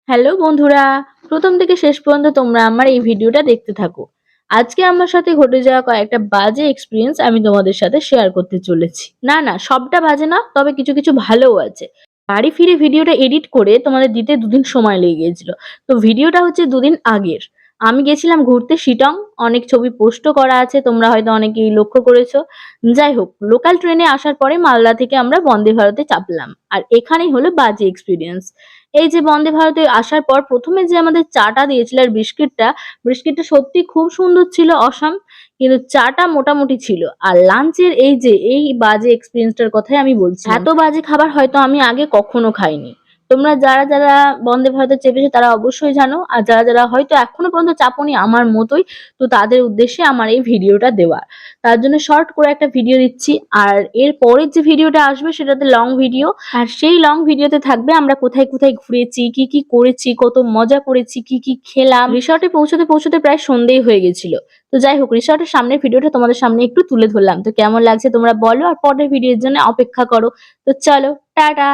Hello বন্ধুরা, প্রথম থেকে শেষ পর্যন্ত তোমরা আমার এই ভিডিওটা দেখতে থাকো। আজকে আমার সাথে ঘটে যাওয়া কয়েকটা বাজে এক্সপেরিয়েন্স আমি তোমাদের সাথে শেয়ার করতে চলেছি। না, সবটা বাজে না, তবে কিছু কিছু ভালোও আছে। বাড়ি ফিরে ভিডিওটা এডিট করে তোমাদের দিতে দুদিন সময় লেগে গিয়েছিল। তো ভিডিওটা হচ্ছে দুদিন আগের। আমি গেছিলাম ঘুরতে শিটং। অনেক ছবি পোস্টও করা আছে, তোমরা হয়তো অনেকেই লক্ষ্য করেছো। যাই হোক, লোকাল ট্রেনে আসার পরে মালদা থেকে আমরা বন্দে ভারতে চাপলাম। আর এখানেই হলো বাজে এক্সপিরিয়েন্স। এই যে বন্দে ভারতে আসার পর প্রথমে যে আমাদের চাটা দিয়েছিল আর বিস্কিটটা সত্যি খুব সুন্দর ছিল, অসাম। কিন্তু চাটা মোটামুটি ছিল। আর লাঞ্চের এই বাজে এক্সপিরিয়েন্সটার কথাই আমি বলছি। এত বাজে খাবার হয়তো আমি আগে কখনো খাইনি। তোমরা যারা যারা বন্দে ভারতে চেপেছো তারা অবশ্যই জানো, আর যারা যারা হয়তো এখনো পর্যন্ত চাপোনি আমার মতোই, তো তাদের উদ্দেশ্যে আমার এই ভিডিওটা দেওয়া। তার জন্য শর্ট করে একটা ভিডিও দিচ্ছি। আর এর পরের যে ভিডিওটা আসবে সেটাতে লং ভিডিও। আর সেই লং ভিডিওতে থাকবে আমরা কোথায় কোথায় ঘুরেছি, কি কি করেছি, কত মজা করেছি, কি কি খেলাম। রিসর্টে পৌঁছতে পৌঁছতে প্রায় সন্ধ্যেই হয়ে গেছিল। তো যাই হোক, রিসর্টের সামনের ভিডিওটা তোমাদের সামনে একটু তুলে ধরলাম। তো কেমন লাগছে তোমরা বলো, আর পরের ভিডিওর জন্য অপেক্ষা করো। তো চলো, টাটা।